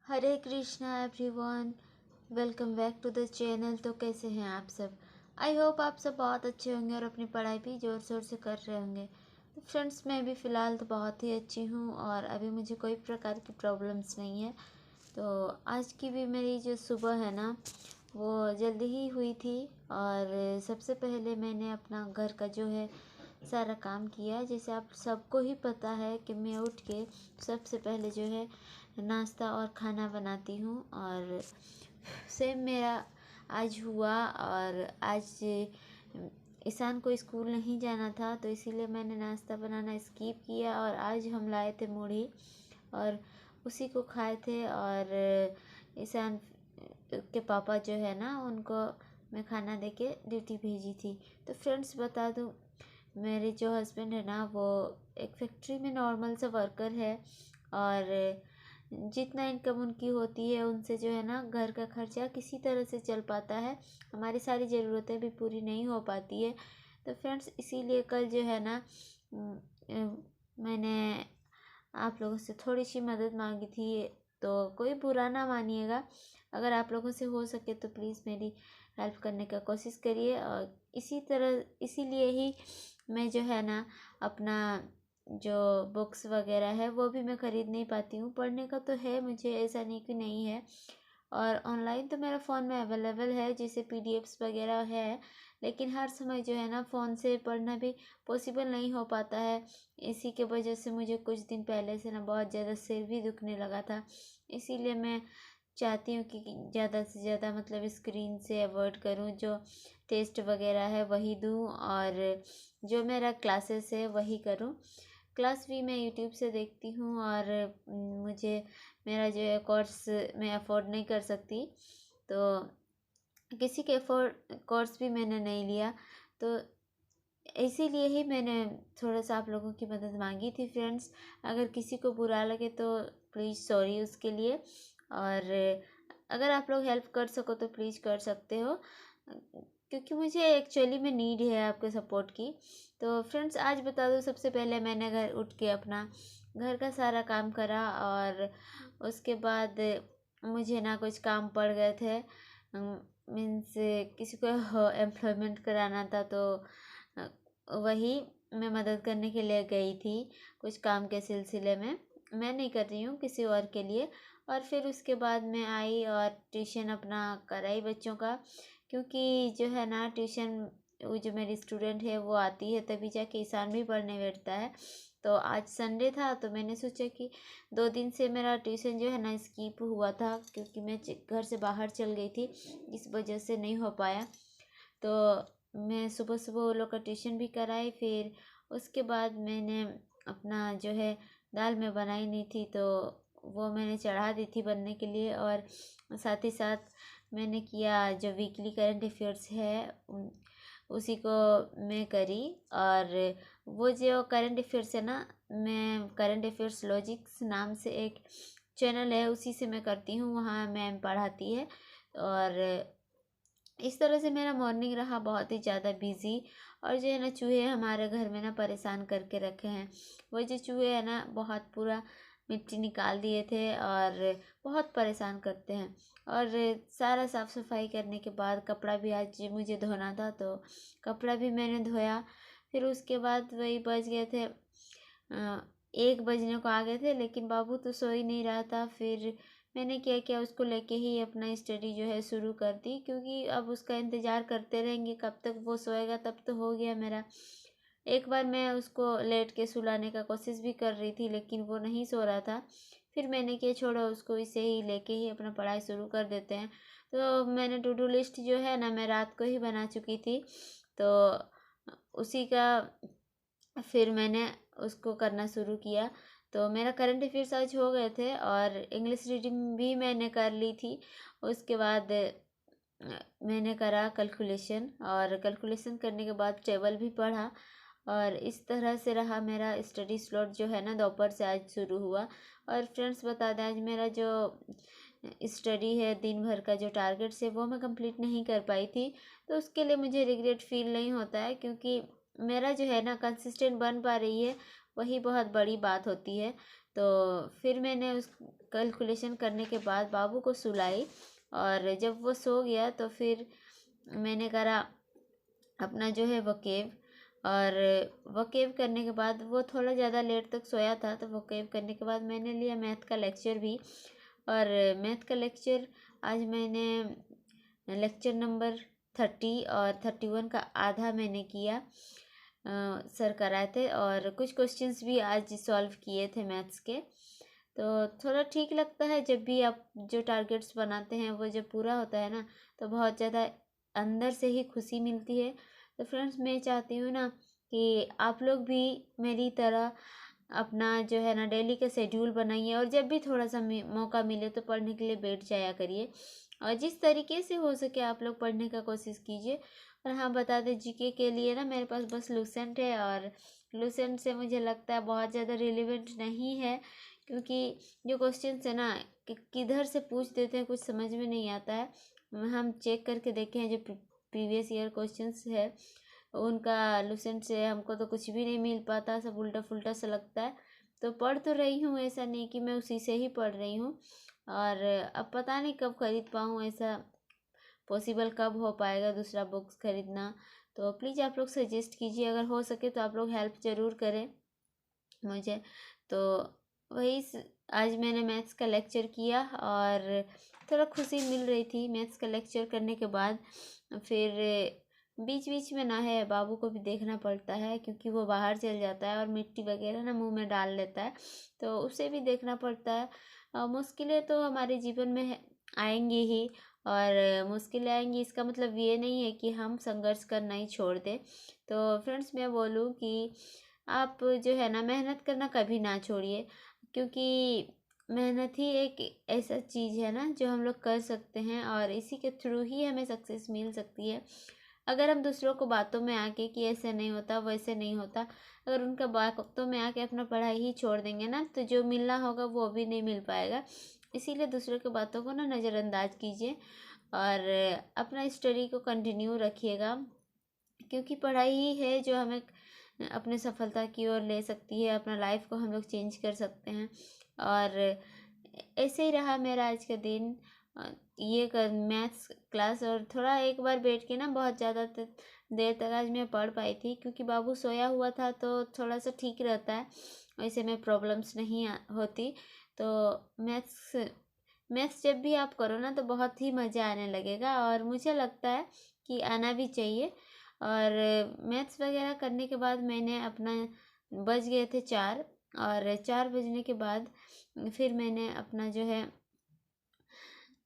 Hare Krishna everyone. Welcome back to the channel. तो कैसे हैं आप सब? आई होप आप सब बहुत अच्छे होंगे और अपनी पढ़ाई भी ज़ोर शोर से कर रहे होंगे। तो फ्रेंड्स, मैं भी फ़िलहाल तो बहुत ही अच्छी हूँ और अभी मुझे कोई प्रकार की प्रॉब्लम्स नहीं है। तो आज की भी मेरी जो सुबह है ना, वो जल्दी ही हुई थी। और सबसे पहले मैंने अपना घर का जो है सारा काम किया। जैसे आप सबको ही पता है कि मैं उठ के सबसे पहले जो है नाश्ता और खाना बनाती हूँ। और सेम मेरा आज हुआ। और आज ईशान को स्कूल नहीं जाना था, तो इसीलिए मैंने नाश्ता बनाना स्किप किया। और आज हम लाए थे मूढ़ी और उसी को खाए थे। और ईशान के पापा जो है ना, उनको मैं खाना देके ड्यूटी भेजी थी। तो फ्रेंड्स, बता दूँ, मेरे जो हस्बैंड है ना, वो एक फैक्ट्री में नॉर्मल सा वर्कर है। और जितना इनकम उनकी होती है उनसे जो है ना, घर का खर्चा किसी तरह से चल पाता है। हमारी सारी ज़रूरतें भी पूरी नहीं हो पाती है। तो फ्रेंड्स, इसीलिए कल जो है ना, मैंने आप लोगों से थोड़ी सी मदद मांगी थी। तो कोई बुरा ना मानिएगा। अगर आप लोगों से हो सके तो प्लीज़ मेरी हेल्प करने का कोशिश करिए। और इसीलिए ही मैं जो है ना, अपना जो बुक्स वगैरह है वो भी मैं ख़रीद नहीं पाती हूँ। पढ़ने का तो है मुझे, ऐसा नहीं कि नहीं है। और ऑनलाइन तो मेरा फ़ोन में अवेलेबल है, जैसे पीडीएफ्स वगैरह है। लेकिन हर समय जो है ना, फ़ोन से पढ़ना भी पॉसिबल नहीं हो पाता है। इसी के वजह से मुझे कुछ दिन पहले से ना बहुत ज़्यादा सिर भी दुखने लगा था। इसीलिए मैं चाहती हूँ कि ज़्यादा से ज़्यादा मतलब स्क्रीन से अवॉइड करूँ। जो टेस्ट वगैरह है वही दूँ और जो मेरा क्लासेस है वही करूँ। क्लास भी मैं यूट्यूब से देखती हूँ। और मुझे मेरा जो है कोर्स मैं अफोर्ड नहीं कर सकती, तो किसी के कोर्स भी मैंने नहीं लिया। तो इसीलिए ही मैंने थोड़ा सा आप लोगों की मदद मांगी थी फ्रेंड्स। अगर किसी को बुरा लगे तो प्लीज़ सॉरी उसके लिए। और अगर आप लोग हेल्प कर सको तो प्लीज़ कर सकते हो, क्योंकि मुझे एक्चुअली में नीड है आपके सपोर्ट की। तो फ्रेंड्स, आज बता दो, सबसे पहले मैंने घर उठ के अपना घर का सारा काम करा। और उसके बाद मुझे ना कुछ काम पड़ गए थे। मीन्स किसी को एम्प्लॉयमेंट कराना था, तो वही मैं मदद करने के लिए गई थी कुछ काम के सिलसिले में। मैं नहीं कर रही हूँ, किसी और के लिए। और फिर उसके बाद मैं आई और ट्यूशन अपना कराई बच्चों का, क्योंकि जो है ना, ट्यूशन वो जो मेरी स्टूडेंट है वो आती है तभी जाके ईशान भी पढ़ने बैठता है। तो आज संडे था, तो मैंने सोचा कि 2 दिन से मेरा ट्यूशन जो है ना स्किप हुआ था, क्योंकि मैं घर से बाहर चल गई थी, इस वजह से नहीं हो पाया। तो मैं सुबह सुबह वो लोग का ट्यूशन भी कराई। फिर उसके बाद मैंने अपना जो है दाल में बनाई नहीं थी, तो वो मैंने चढ़ा दी थी बनने के लिए। और साथ ही साथ मैंने किया जो वीकली करंट अफेयर्स है उसी को मैं करी। और वो जो करंट अफेयर्स है ना, मैं करंट अफेयर्स लॉजिक्स नाम से एक चैनल है, उसी से मैं करती हूँ, वहाँ मैम पढ़ाती है। और इस तरह से मेरा मॉर्निंग रहा बहुत ही ज़्यादा बिजी। और जो है ना, चूहे हमारे घर में ना परेशान करके रखे हैं। वो जो चूहे हैं ना, बहुत पूरा मिट्टी निकाल दिए थे और बहुत परेशान करते हैं। और सारा साफ़ सफाई करने के बाद कपड़ा भी आज मुझे धोना था, तो कपड़ा भी मैंने धोया। फिर उसके बाद वही बज गए थे 1 बजने को आ गए थे, लेकिन बाबू तो सो ही नहीं रहा था। फिर मैंने क्या किया, उसको लेके ही अपना स्टडी जो है शुरू कर दी, क्योंकि अब उसका इंतज़ार करते रहेंगे कब तक वो सोएगा। तब तो हो गया मेरा। एक बार मैं उसको लेट के सुलाने का कोशिश भी कर रही थी, लेकिन वो नहीं सो रहा था। फिर मैंने किया, छोड़ो उसको, इसे ही लेके ही अपना पढ़ाई शुरू कर देते हैं। तो मैंने टू डू लिस्ट जो है ना, मैं रात को ही बना चुकी थी। तो उसी का फिर मैंने उसको करना शुरू किया। तो मेरा करंट अफेयर्स आज हो गए थे और इंग्लिश रीडिंग भी मैंने कर ली थी। उसके बाद मैंने करा कैलकुलेशन, और कैलकुलेशन करने के बाद टेबल भी पढ़ा। और इस तरह से रहा मेरा स्टडी स्लॉट जो है ना, दोपहर से आज शुरू हुआ। और फ्रेंड्स, बता दें, आज मेरा जो स्टडी है, दिन भर का जो टारगेट्स है, वो मैं कंप्लीट नहीं कर पाई थी। तो उसके लिए मुझे रिग्रेट फील नहीं होता है, क्योंकि मेरा जो है ना कंसिस्टेंट बन पा रही है, वही बहुत बड़ी बात होती है। तो फिर मैंने उस कैलकुलेशन करने के बाद बाबू को सुलाई, और जब वो सो गया तो फिर मैंने करा अपना जो है वकेव। और वकेव करने के बाद वो थोड़ा ज़्यादा लेट तक सोया था, तो वकेव करने के बाद मैंने लिया मैथ का लेक्चर भी। और मैथ का लेक्चर आज मैंने लेक्चर नंबर 30 और 31 का आधा मैंने किया। सर कराए थे, और कुछ क्वेश्चंस भी आज सॉल्व किए थे मैथ्स के। तो थोड़ा ठीक लगता है जब भी आप जो टारगेट्स बनाते हैं वो जब पूरा होता है ना, तो बहुत ज़्यादा अंदर से ही खुशी मिलती है। तो फ्रेंड्स, मैं चाहती हूँ ना कि आप लोग भी मेरी तरह अपना जो है ना डेली का शेड्यूल बनाइए, और जब भी थोड़ा सा मौका मिले तो पढ़ने के लिए बैठ जाया करिए, और जिस तरीके से हो सके आप लोग पढ़ने का कोशिश कीजिए। और हाँ, बता दें, जीके के लिए ना मेरे पास बस लूसेंट है, और लूसेंट से मुझे लगता है बहुत ज़्यादा रिलेवेंट नहीं है, क्योंकि जो क्वेश्चन है ना किधर से पूछ देते हैं कुछ समझ में नहीं आता है। हम चेक करके देखे हैं जो प्रीवियस ईयर क्वेश्चंस है उनका, लूसेंट से हमको तो कुछ भी नहीं मिल पाता, सब उल्टा फुल्टा सा लगता है। तो पढ़ तो रही हूँ, ऐसा नहीं कि मैं उसी से ही पढ़ रही हूँ, और अब पता नहीं कब खरीद पाऊँ, ऐसा पॉसिबल कब हो पाएगा दूसरा बुक्स खरीदना। तो प्लीज़ आप लोग सजेस्ट कीजिए, अगर हो सके तो आप लोग हेल्प ज़रूर करें मुझे। तो वही आज मैंने मैथ्स का लेक्चर किया, और थोड़ा खुशी मिल रही थी मैथ्स का लेक्चर करने के बाद। फिर बीच बीच में ना है बाबू को भी देखना पड़ता है, क्योंकि वो बाहर चल जाता है और मिट्टी वगैरह ना मुंह में डाल लेता है, तो उसे भी देखना पड़ता है। मुश्किलें तो हमारे जीवन में आएंगी ही, और मुश्किलें आएंगी इसका मतलब ये नहीं है कि हम संघर्ष करना ही छोड़ दें। तो फ्रेंड्स, मैं बोलूँ कि आप जो है ना मेहनत करना कभी ना छोड़िए, क्योंकि मेहनत ही एक ऐसा चीज़ है ना जो हम लोग कर सकते हैं, और इसी के थ्रू ही हमें सक्सेस मिल सकती है। अगर हम दूसरों को बातों में आके कि ऐसे नहीं होता वैसे नहीं होता, अगर उनका बातों में आके अपना पढ़ाई ही छोड़ देंगे ना, तो जो मिलना होगा वो भी नहीं मिल पाएगा। इसीलिए दूसरों की बातों को ना नज़रअंदाज कीजिए, और अपना स्टडी को कंटिन्यू रखिएगा, क्योंकि पढ़ाई ही है जो हमें अपने सफलता की ओर ले सकती है, अपना लाइफ को हम लोग चेंज कर सकते हैं। और ऐसे ही रहा मेरा आज का दिन, ये कर मैथ्स क्लास, और थोड़ा एक बार बैठ के ना बहुत ज़्यादा देर तक आज मैं पढ़ पाई थी, क्योंकि बाबू सोया हुआ था तो थोड़ा सा ठीक रहता है, वैसे में प्रॉब्लम्स नहीं होती। तो मैथ्स मैथ्स जब भी आप करो ना तो बहुत ही मज़ा आने लगेगा, और मुझे लगता है कि आना भी चाहिए। और मैथ्स वगैरह करने के बाद मैंने अपना बज गए थे 4, और 4 बजने के बाद फिर मैंने अपना जो है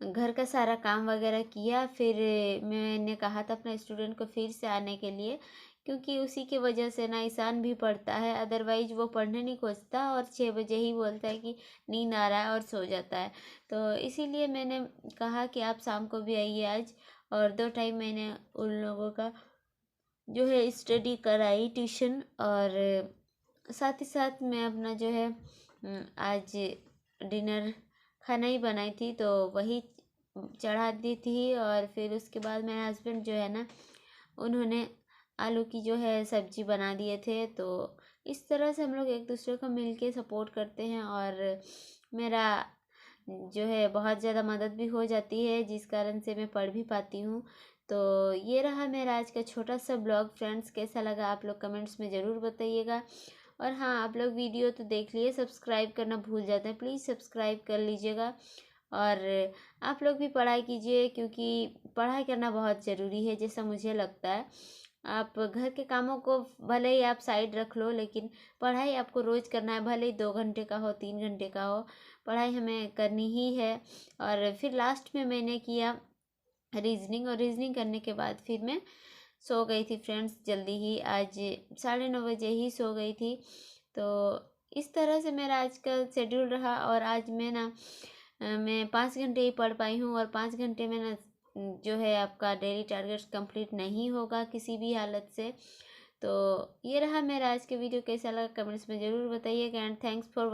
घर का सारा काम वगैरह किया। फिर मैंने कहा था अपने स्टूडेंट को फिर से आने के लिए, क्योंकि उसी की वजह से ना ईशान भी पढ़ता है, अदरवाइज वो पढ़ने नहीं खोजता, और 6 बजे ही बोलता है कि नींद आ रहा है और सो जाता है। तो इसीलिए मैंने कहा कि आप शाम को भी आइए आज, और 2 टाइम मैंने उन लोगों का जो है स्टडी कराई ट्यूशन, और साथ ही साथ मैं अपना जो है आज डिनर खाना ही बनाई थी तो वही चढ़ा दी थी। और फिर उसके बाद मेरे हस्बैंड जो है ना उन्होंने आलू की जो है सब्जी बना दिए थे। तो इस तरह से हम लोग एक दूसरे को मिल के सपोर्ट करते हैं, और मेरा जो है बहुत ज़्यादा मदद भी हो जाती है, जिस कारण से मैं पढ़ भी पाती हूँ। तो ये रहा मेरा आज का छोटा सा ब्लॉग। फ्रेंड्स, कैसा लगा आप लोग कमेंट्स में ज़रूर बताइएगा। और हाँ, आप लोग वीडियो तो देख लिए, सब्सक्राइब करना भूल जाते हैं, प्लीज़ सब्सक्राइब कर लीजिएगा। और आप लोग भी पढ़ाई कीजिए, क्योंकि पढ़ाई करना बहुत ज़रूरी है जैसा मुझे लगता है। आप घर के कामों को भले ही आप साइड रख लो, लेकिन पढ़ाई आपको रोज़ करना है, भले ही 2 घंटे का हो 3 घंटे का हो, पढ़ाई हमें करनी ही है। और फिर लास्ट में मैंने किया रीजनिंग, और रीजनिंग करने के बाद फिर मैं सो गई थी फ्रेंड्स, जल्दी ही, आज 9:30 बजे ही सो गई थी। तो इस तरह से मेरा आज का शेड्यूल रहा। और आज मैं 5 घंटे ही पढ़ पाई हूँ, और 5 घंटे में ना जो है आपका डेली टारगेट्स कंप्लीट नहीं होगा किसी भी हालत से। तो ये रहा मेरा आज के वीडियो, कैसा लगा कमेंट्स में ज़रूर बताइएगा। And thanks for